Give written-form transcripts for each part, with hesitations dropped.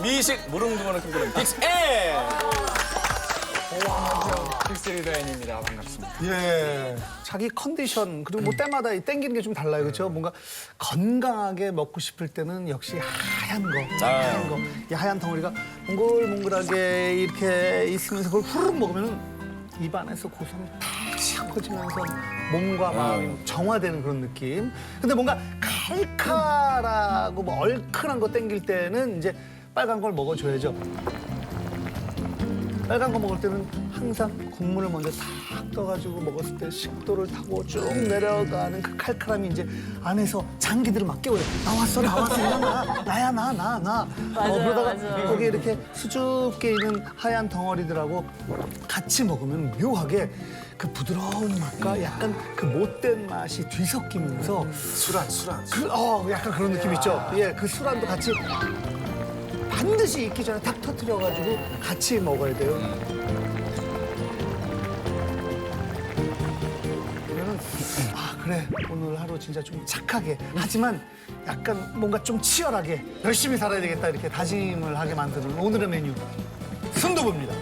미식 무릉도원을 꿈꾸는 빅스앤! 빅스 리더인입니다. 반갑습니다. 예. 자기 컨디션 그리고 뭐 때마다 이 땡기는 게 좀 달라요, 그렇죠? 뭔가 건강하게 먹고 싶을 때는 역시 하얀 거, 하얀 거, 이 하얀 덩어리가 몽글몽글하게 이렇게 있으면서 그걸 후루룩 먹으면 입안에서 고소함이 탁 퍼지면서 몸과 마음이 정화되는 그런 느낌. 근데 뭔가 칼칼하고 뭐 얼큰한 거 땡길 때는 이제 빨간 걸 먹어줘야죠. 빨간 거 먹을 때는 항상 국물을 먼저 탁 떠가지고 먹었을 때 식도를 타고 쭉 내려가는 그 칼칼함이 이제 안에서 장기들을 막 깨워요. 나왔어, 나야, 나. 그러다가 거기에 이렇게 수줍게 있는 하얀 덩어리들하고 같이 먹으면 묘하게 그 부드러운 맛과 약간 그 못된 맛이 뒤섞이면서 술안. 약간 그런 느낌 있죠? 예, 그 술안도 같이 반드시 익기 전에 탁 터트려가지고 같이 먹어야 돼요. 그러면 그래 오늘 하루 진짜 좀 착하게 하지만 약간 뭔가 좀 치열하게 열심히 살아야 되겠다 이렇게 다짐을 하게 만드는 오늘의 메뉴 순두부입니다.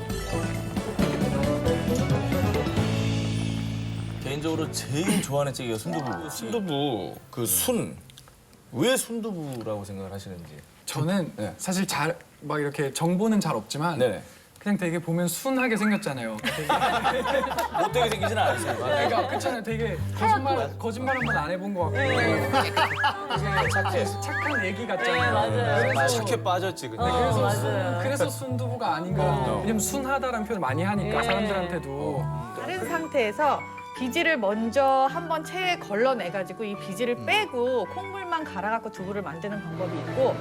개인적으로 제일 좋아하는 찌개가 순두부. 순두부, 그 순. 왜 순두부라고 생각을 하시는지. 저는 네. 사실 막 이렇게 정보는 잘 없지만 네네. 그냥 되게 보면 순하게 생겼잖아요. 되게 못되게 생기진 않으세요. 그러니까 그렇잖아요. 되게 거짓말 한 번 안 해본 것 같고 되게 착한 애기 같잖아요. 착해 빠졌지, 근데. 그래서 순두부가 아닌가. 왜냐면 순하다라는 표현을 많이 하니까 사람들한테도. 다른 상태에서 비지를 먼저 한번 체에 걸러내가지고 이 비지를 빼고 콩물만 갈아갖고 두부를 만드는 방법이 있고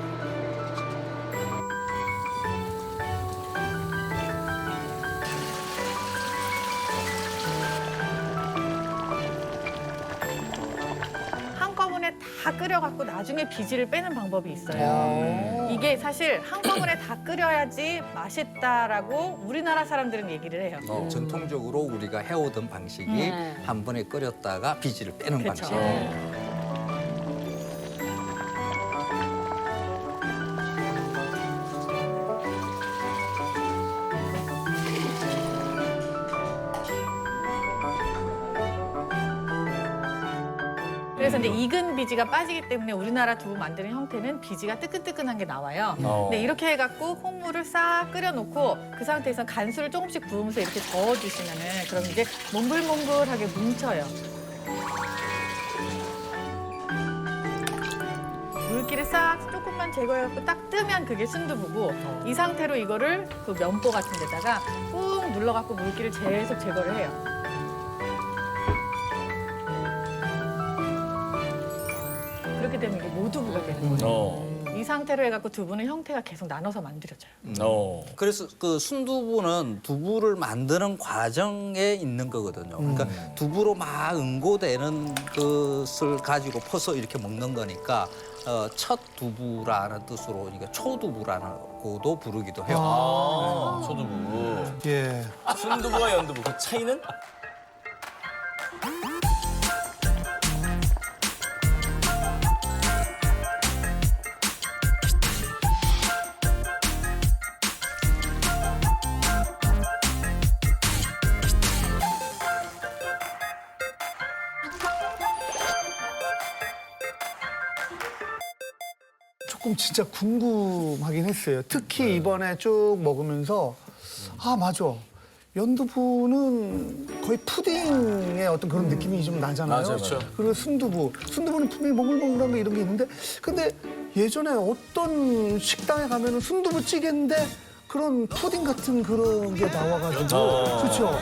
한꺼번에 다 끓여갖고 나중에 비지를 빼는 방법이 있어요. 이게 사실 한꺼번에 다 끓여야지 맛있다라고 우리나라 사람들은 얘기를 해요. 전통적으로 우리가 해오던 방식이 한 번에 끓였다가 비지를 빼는 그쵸. 방식. 그래서 이제 익은 비지가 빠지기 때문에 우리나라 두부 만드는 형태는 비지가 뜨끈뜨끈한 게 나와요. 근데 이렇게 해갖고 콩물을 싹 끓여놓고 그 상태에서 간수를 조금씩 부으면서 이렇게 저어주시면은 그럼 이제 몽글몽글하게 뭉쳐요. 물기를 싹 조금만 제거해갖고 딱 뜨면 그게 순두부고 이 상태로 이거를 그 면보 같은 데다가 꾹 눌러갖고 물기를 계속 제거를 해요. 그렇게 되면 이게 모두부가 되는 거예요. 이 상태로 해갖고 두부는 형태가 계속 나눠서 만들어져요. 그래서 그 순두부는 두부를 만드는 과정에 있는 거거든요. 그러니까 두부로 막 응고되는 것을 가지고 퍼서 이렇게 먹는 거니까 첫 두부라는 뜻으로 그러니까 초두부라고도 부르기도 해요. 소두부. 예. 순두부와 연두부, 그 차이는? 조금 진짜 궁금하긴 했어요. 특히 이번에 쭉 먹으면서 맞아. 연두부는 거의 푸딩의 어떤 그런 느낌이 좀 나잖아요. 맞아요, 그렇죠. 그리고 순두부는 분명히 몽글몽글한 거 이런 게 있는데 근데 예전에 어떤 식당에 가면은 순두부찌개인데 그런 푸딩 같은 그런 게 나와가지고 그렇죠.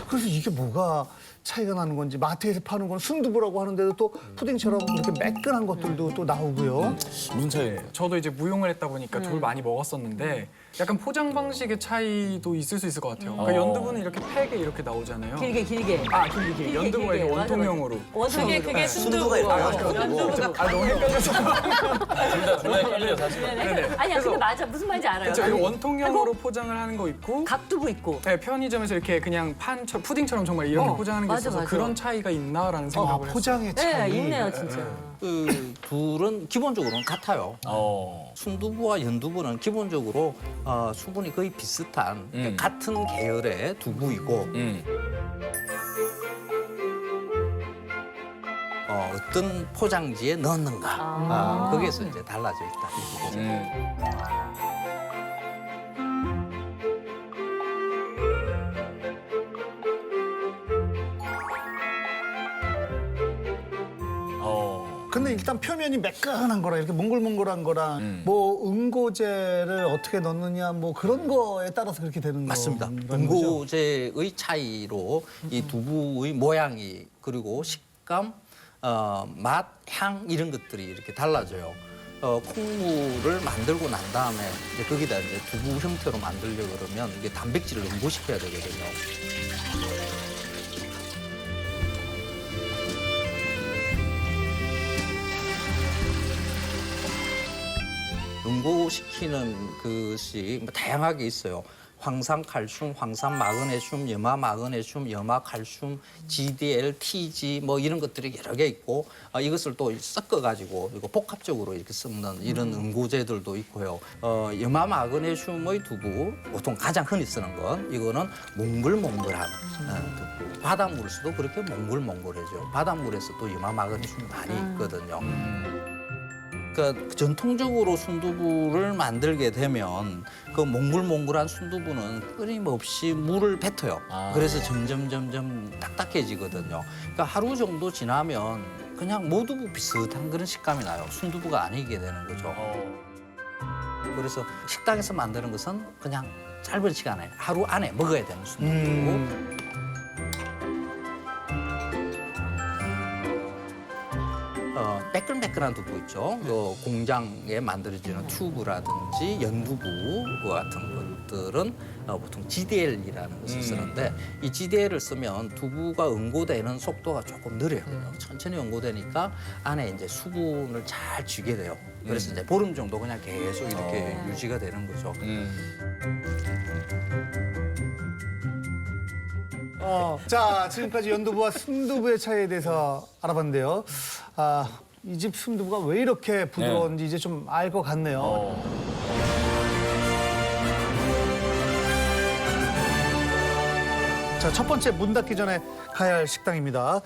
그래서 이게 뭐가 차이가 나는 건지 마트에서 파는 건 순두부라고 하는데도 또 푸딩처럼 이렇게 매끈한 것들도 또 나오고요. 무슨 차이예요? 저도 이제 무용을 했다 보니까 두부를 많이 먹었었는데 약간 포장 방식의 차이도 있을 수 있을 것 같아요. 그러니까 연두부는 이렇게 팩에 이렇게 나오잖아요. 길게. 길게. 연두부가 이렇게 원통형으로. 그게 순두부가 순두부고 연두부가 너무 헷갈려서. 둘다 헷갈려 사실은. 아니야, 근데 맞아. 무슨 말인지 알아요. 그렇죠. 이거 원통형으로 포장을 하는 거 있고 각두부 있고. 네, 편의점에서 이렇게 그냥 푸딩처럼 정말 이렇게 포장하는 게 맞아, 있어서 맞아. 그런 차이가 있나라는 생각을 했어요. 포장의 차이. 네, 있네요, 진짜. 그 둘은 기본적으로는 같아요. 순두부와 연두부는 기본적으로 수분이 거의 비슷한 같은 계열의 두부이고 어떤 포장지에 넣는가 거기에서 이제 달라져 있다. 이 부분은. 근데 일단 표면이 매끈한 거랑 이렇게 몽글몽글한 거랑 뭐 응고제를 어떻게 넣느냐 뭐 그런 거에 따라서 그렇게 되는 맞습니다. 거죠. 응고제의 차이로 이 두부의 모양이 그리고 식감, 맛, 향 이런 것들이 이렇게 달라져요. 콩물을 만들고 난 다음에 이제 거기다 이제 두부 형태로 만들려고 그러면 이게 단백질을 응고시켜야 되거든요. 응고시키는 것이 다양하게 있어요. 황산칼슘, 황산마그네슘, 염화마그네슘, 염화칼슘, GDL, TG 뭐 이런 것들이 여러 개 있고 이것을 또 섞어가지고 이거 복합적으로 이렇게 섞는 이런 응고제들도 있고요. 염화마그네슘의 두부, 보통 가장 흔히 쓰는 건 이거는 몽글몽글한 두부. 바닷물에서도 그렇게 몽글몽글해져. 바닷물에서 또 염화마그네슘이 많이 있거든요. 그러니까 전통적으로 순두부를 만들게 되면 그 몽글몽글한 순두부는 끊임없이 물을 뱉어요. 그래서 점점 딱딱해지거든요. 그러니까 하루 정도 지나면 그냥 모두부 비슷한 그런 식감이 나요. 순두부가 아니게 되는 거죠. 그래서 식당에서 만드는 것은 그냥 짧은 시간에 하루 안에 먹어야 되는 순두부고 매끌매끌한 두부 있죠. 그 공장에 만들어지는 튜브라든지 연두부 같은 것들은 보통 GDL이라는 것을 쓰는데 이 GDL을 쓰면 두부가 응고되는 속도가 조금 느려요. 천천히 응고되니까 안에 이제 수분을 잘 쥐게 돼요. 그래서 이제 보름 정도 그냥 계속 이렇게 유지가 되는 거죠. 자, 지금까지 연두부와 순두부의 차이에 대해서 알아봤는데요. 이 집 순두부가 왜 이렇게 부드러운지 이제 좀 알 것 같네요. 자, 첫 번째 문 닫기 전에 가야 할 식당입니다.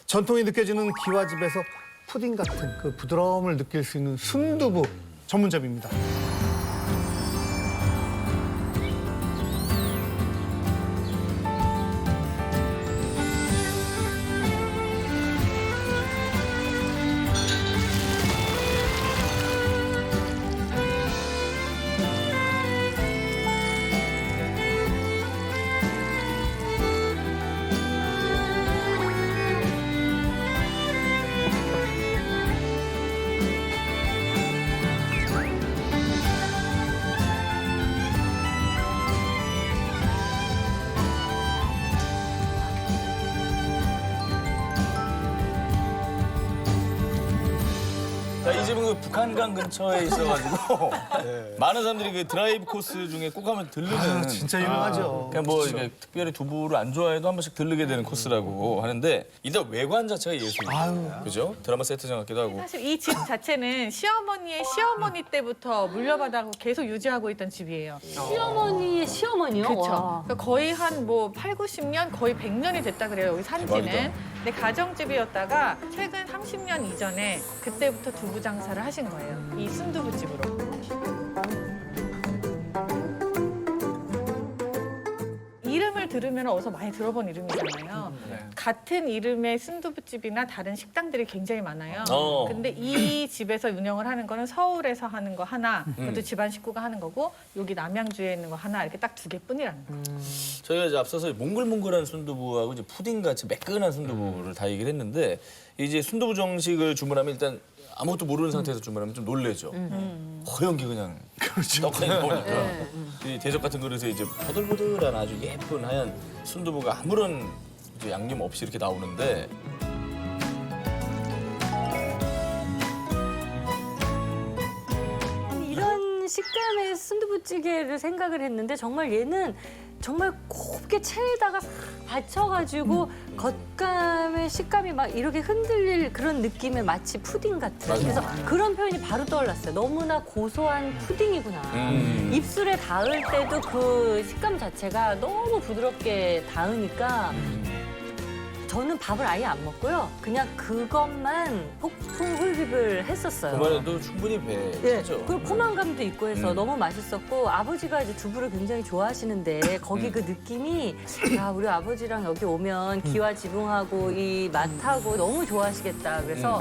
전통이 느껴지는 기와집에서 푸딩 같은 그 부드러움을 느낄 수 있는 순두부 전문점입니다. 자, 이 집은 그 북한강 근처에 있어가지고 많은 사람들이 그 드라이브 코스 중에 꼭 한번 들르는 진짜 유명하죠. 그냥 뭐 이게 특별히 두부를 안 좋아해도 한 번씩 들르게 되는 코스라고 하는데 일단 외관 자체가 예술이에요. 그죠? 드라마 세트장 같기도 하고. 사실 이 집 자체는 시어머니의 시어머니 때부터 물려받아고 계속 유지하고 있던 집이에요. 시어머니의 시어머니요? 그렇죠. 와. 그러니까 거의 한 뭐 8, 90년 거의 100년이 됐다 그래요. 여기 산 지는. 대박이다. 근데 가정집이었다가 최근 30년 이전에 그때부터 두부 장사를 하신 거예요. 이 순두부집으로. 이름을 들으면 어디서 많이 들어본 이름이잖아요. 같은 이름의 순두부집이나 다른 식당들이 굉장히 많아요. 근데 이 집에서 운영을 하는 거는 서울에서 하는 거 하나, 그것도 집안 식구가 하는 거고 여기 남양주에 있는 거 하나 이렇게 딱 2개뿐이라는 거예요. 저희가 이제 앞서서 몽글몽글한 순두부하고 이제 푸딩같이 매끈한 순두부를 다 얘기를 했는데 이제 순두부 정식을 주문하면 일단 아무것도 모르는 상태에서 주문하면 좀 놀래죠. 허연 게 그냥 떡하니 나오니까. 이 대접 같은 그릇에 이제 보들보들한 아주 예쁜 하얀 순두부가 아무런 이제 양념 없이 이렇게 나오는데 이런 식감의 순두부찌개를 생각을 했는데 정말 얘는 정말 곱게 체에다가 싹 받쳐가지고 겉감의 식감이 막 이렇게 흔들릴 그런 느낌의 마치 푸딩 같은. 그래서 그런 표현이 바로 떠올랐어요. 너무나 고소한 푸딩이구나. 입술에 닿을 때도 그 식감 자체가 너무 부드럽게 닿으니까 저는 밥을 아예 안 먹고요. 그냥 그것만 폭풍 흡입을 했었어요. 그만해도 충분히 예, 배죠. 그리고 포만감도 있고 해서 너무 맛있었고 아버지가 이제 두부를 굉장히 좋아하시는데 거기 그 느낌이 야 우리 아버지랑 여기 오면 기와지붕하고 이 맛하고 너무 좋아하시겠다. 그래서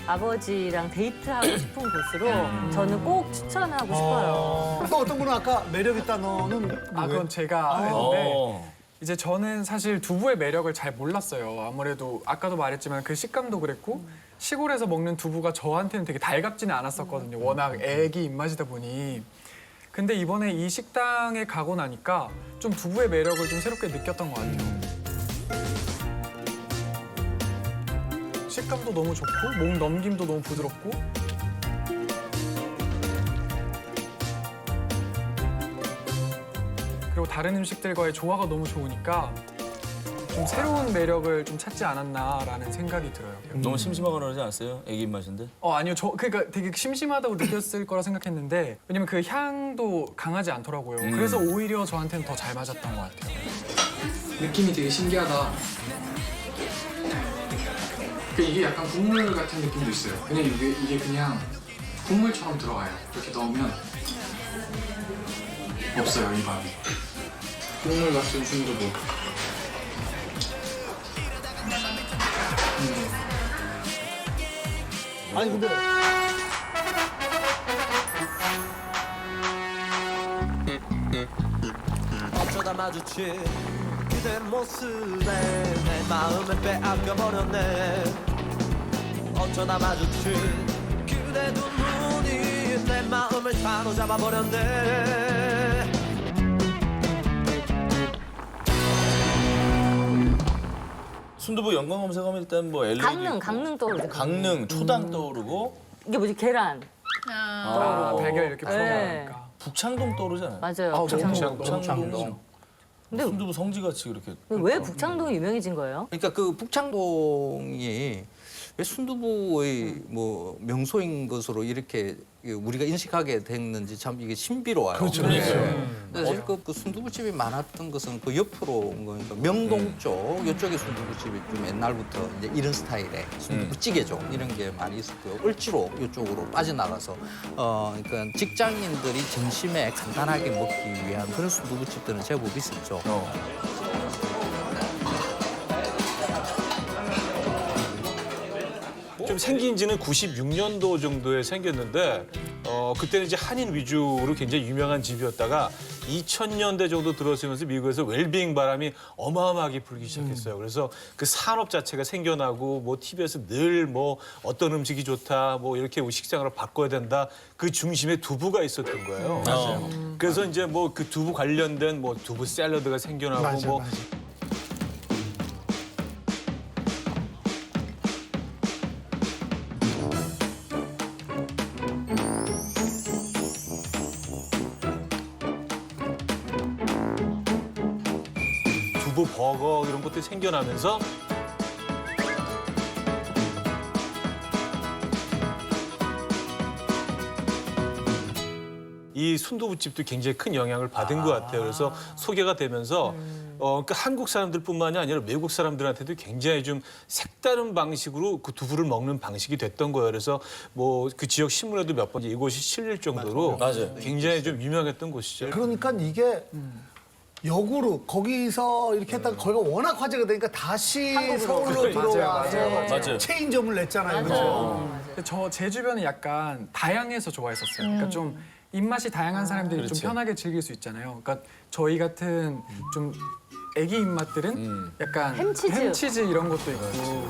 아버지랑 데이트하고 싶은 곳으로 저는 꼭 추천하고 싶어요. 또 어떤 분은 아까 매력 있다 너는 그건 제가 했는데 어. 이제 저는 사실 두부의 매력을 잘 몰랐어요. 아무래도 아까도 말했지만 그 식감도 그랬고 시골에서 먹는 두부가 저한테는 되게 달갑지는 않았었거든요. 워낙 애기 입맛이다 보니. 근데 이번에 이 식당에 가고 나니까 좀 두부의 매력을 좀 새롭게 느꼈던 것 같아요. 식감도 너무 좋고 목 넘김도 너무 부드럽고 그리고 다른 음식들과의 조화가 너무 좋으니까 좀 새로운 매력을 좀 찾지 않았나라는 생각이 들어요. 너무 심심하거나 그러지 않았어요? 애기 입맛인데? 아니요. 저 그러니까 되게 심심하다고 느꼈을 거라 생각했는데 왜냐면 그 향도 강하지 않더라고요. 그래서 오히려 저한테는 더 잘 맞았던 것 같아요. 느낌이 되게 신기하다. 이게 약간 국물 같은 느낌도 있어요. 그냥 이게 그냥 국물처럼 들어가요. 이렇게 넣으면 없어요, 입안에. 국물 같은 순두부. 아니 근데 어쩌다 마주친 그대 모습에 내 마음을 빼앗겨버렸네. 어쩌다 마주친 그대 두 눈이 내 마음을 사로잡아버렸네. 순두부 연관 검색하면 일단 뭐 LED 강릉 떠오르죠. 강릉 초당 떠오르고 이게 뭐지 계란. 달걀 이렇게 네. 풀어가니까. 북창동 떠오르잖아요. 맞아요. 북창동. 근데 순두부 성지같이 이렇게. 왜 북창동이 유명해진 거예요? 그러니까 그 북창동이 왜 순두부의 뭐 명소인 것으로 이렇게 우리가 인식하게 됐는지 참 이게 신비로워요. 그렇죠. 사실 그 순두부집이 많았던 것은 그 옆으로 온 거니까 명동 쪽 이쪽에 순두부집이 좀 옛날부터 이제 이런 스타일의 순두부찌개죠. 이런 게 많이 있었고요. 을지로 이쪽으로 빠져나가서 그러니까 직장인들이 점심에 간단하게 먹기 위한 그런 순두부집들은 제법 있었죠. 좀 생긴 지는 96년도 정도에 생겼는데 그때는 이제 한인 위주로 굉장히 유명한 집이었다가 2000년대 정도 들어서면서 미국에서 웰빙 바람이 어마어마하게 불기 시작했어요. 그래서 그 산업 자체가 생겨나고 뭐 TV에서 늘 뭐 어떤 음식이 좋다 뭐 이렇게 식생활을 바꿔야 된다 그 중심에 두부가 있었던 거예요. 그래서 이제 뭐 그 두부 관련된 뭐 두부 샐러드가 생겨나고 맞아, 뭐 맞아. 두부 버거 이런 것들이 생겨나면서 이 순두부집도 굉장히 큰 영향을 받은 것 같아요. 그래서 소개가 되면서 그러니까 한국 사람들뿐만이 아니라 외국 사람들한테도 굉장히 좀 색다른 방식으로 그 두부를 먹는 방식이 됐던 거예요. 그래서 뭐 그 지역 신문에도 몇 번 이곳이 실릴 정도로 맞아요. 굉장히 좀 유명했던 곳이죠. 그러니까 이게 역으로 거기서 이렇게 했다가 거기가 워낙 화제가 되니까 다시 서울로 들어와서 맞아요. 체인점을 냈잖아요. 그렇죠? 근데 제 주변은 약간 다양해서 좋아했었어요. 그러니까 좀 입맛이 다양한 사람들이 그렇지. 좀 편하게 즐길 수 있잖아요. 그러니까 저희 같은 좀 애기 입맛들은 약간 햄치즈. 이런 것도 있고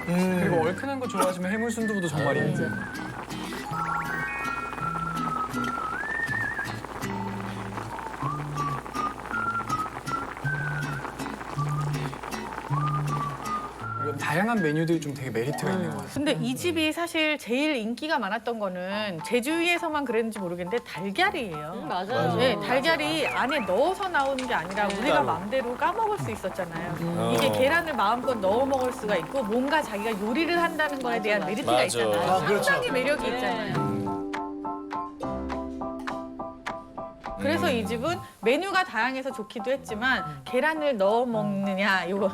그리고 얼큰한 거 좋아하시면 해물 순두부도 정말입니다. 그리고 다양한 메뉴들이 좀 되게 메리트가 있는 것 같아요. 근데 이 집이 사실 제일 인기가 많았던 거는 제주에서만 그랬는지 모르겠는데 달걀이에요. 맞아요. 네, 달걀이 안에 넣어서 나오는 게 아니라 우리가 마음대로 까먹을 수 있었잖아요. 이게 계란을 마음껏 넣어 먹을 수가 있고 뭔가 자기가 요리를 한다는 거에 대한 메리트가 맞아. 있잖아요. 아, 그렇죠. 상당히 매력이 있잖아요. 그래서 이 집은 메뉴가 다양해서 좋기도 했지만 계란을 넣어 먹느냐 이걸로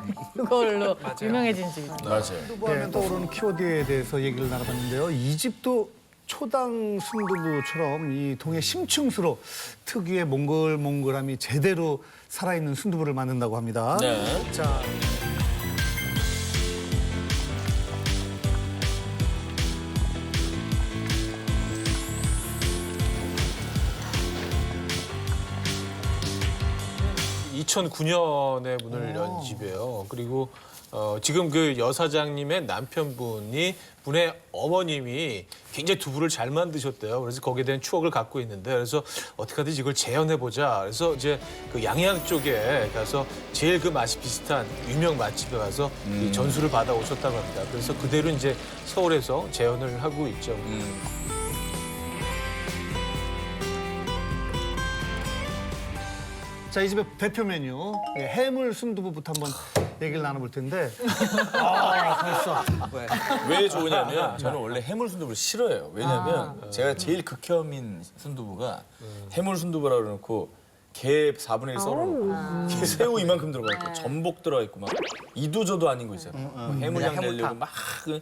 유명해진 집이죠. 맞아요. 순두부하면 떠오르는 키워드에 대해서 얘기를 나눠봤는데요. 이 집도 초당 순두부처럼 이 동해 심층수로 특유의 몽글몽글함이 제대로 살아있는 순두부를 만든다고 합니다. 네. 자, 이 2009년에 문을 연 집이에요. 그리고 지금 그 여사장님의 남편분이 분의 어머님이 굉장히 두부를 잘 만드셨대요. 그래서 거기에 대한 추억을 갖고 있는데 그래서 어떻게 하든지 이걸 재현해보자. 그래서 이제 그 양양 쪽에 가서 제일 그 맛이 비슷한 유명 맛집에 가서 이 전수를 받아오셨다고 합니다. 그래서 그대로 이제 서울에서 재현을 하고 있죠. 자, 이 집의 대표 메뉴 해물 순두부부터 한번 얘기를 나눠볼 텐데. 벌써. 왜 좋으냐면 저는 원래 해물 순두부를 싫어해요. 왜냐면 제가 제일 극혐인 순두부가 해물 순두부라고 그래놓고 게 4분의 1 썰어놓고 게 새우 이만큼 들어가 있고 전복 들어가 있고 막 이도저도 아닌 거 있어요. 해물향 내려고 막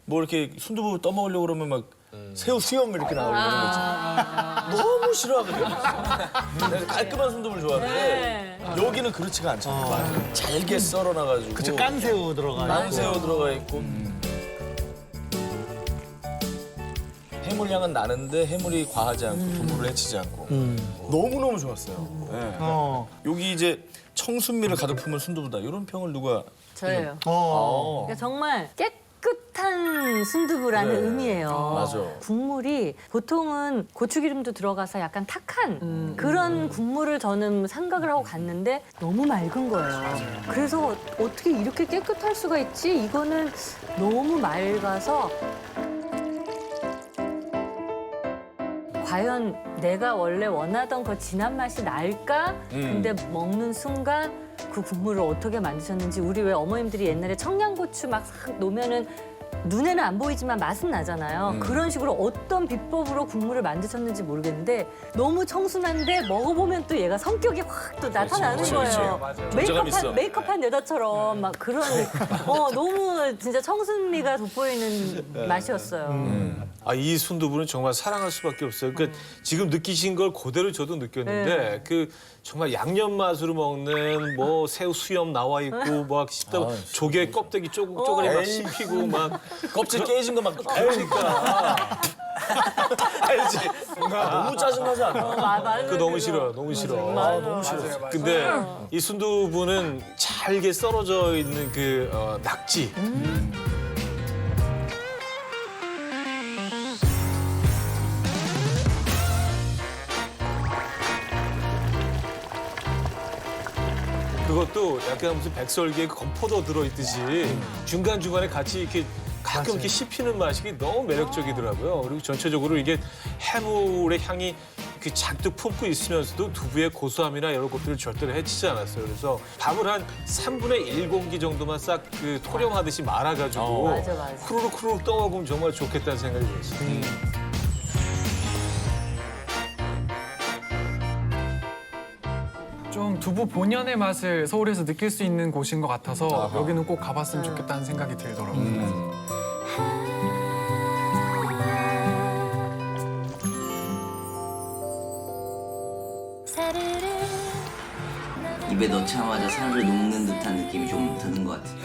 뭐 이렇게 순두부 떠먹으려고 그러면 막 새우 수염 이렇게 나오고 그런 거 있잖아요. 너무 싫어하거든요. 내가 깔끔한 순두부를 좋아하는데 여기는 그렇지가 않잖아요. 잘게 썰어놔가지고 그쵸, 깐새우 들어가 있고. 깐새우 들어가 있고 해물향은 나는데 해물이 과하지 않고 두부를 해치지 않고 너무너무 좋았어요. 네. 여기 이제 청순미를 가득 품은 순두부다. 이런 평을 누가 저예요. 어. 그러니까 정말 깨끗한 순두부라는 의미예요. 맞아. 국물이 보통은 고추기름도 들어가서 약간 탁한 그런 국물을 저는 생각을 하고 갔는데 너무 맑은 거예요. 그래서 어떻게 이렇게 깨끗할 수가 있지? 이거는 너무 맑아서 과연 내가 원래 원하던 그 진한 맛이 날까? 근데 먹는 순간 그 국물을 어떻게 만드셨는지 우리 왜 어머님들이 옛날에 청양고추 막 싹 놓으면은 눈에는 안 보이지만 맛은 나잖아요. 그런 식으로 어떤 비법으로 국물을 만드셨는지 모르겠는데 너무 청순한데 먹어보면 또 얘가 성격이 확 또 나타나는 거예요. 존재감 있어. 메이크업한 여자처럼 막 그런 너무 진짜 청순미가 돋보이는 맛이었어요. 아, 이 순두부는 정말 사랑할 수밖에 없어요. 그러니까 지금 느끼신 걸 그대로 저도 느꼈는데 그 정말 양념 맛으로 먹는 뭐 새우 수염 나와 있고 막 씹다 조개 껍데기 쪼그리 막 씹히고 막 껍질 깨진 거 막 그러니까 알지? 너무 짜증나지 않아? 그 너무 싫어요. 너무 싫어. 너무 싫어. 근데 이 순두부는 잘게 썰어져 있는 그 낙지. 그것도 약간 무슨 백설기에 건포도 들어있듯이 중간중간에 같이 이렇게 가끔 이렇게 씹히는 맛이 너무 매력적이더라고요. 그리고 전체적으로 이게 해물의 향이 그 잔뜩 품고 있으면서도 두부의 고소함이나 이런 것들을 절대로 해치지 않았어요. 그래서 밥을 한 3분의 1공기 정도만 싹 그 토렴하듯이 말아가지고 맞아. 후루룩 떠먹으면 정말 좋겠다는 생각이 들었어요. 좀 두부 본연의 맛을 서울에서 느낄 수 있는 곳인 것 같아서 여기는 꼭 가봤으면 좋겠다는 생각이 들더라고요. 입에 넣자마자 살을 녹는 듯한 느낌이 좀 드는 것 같아요.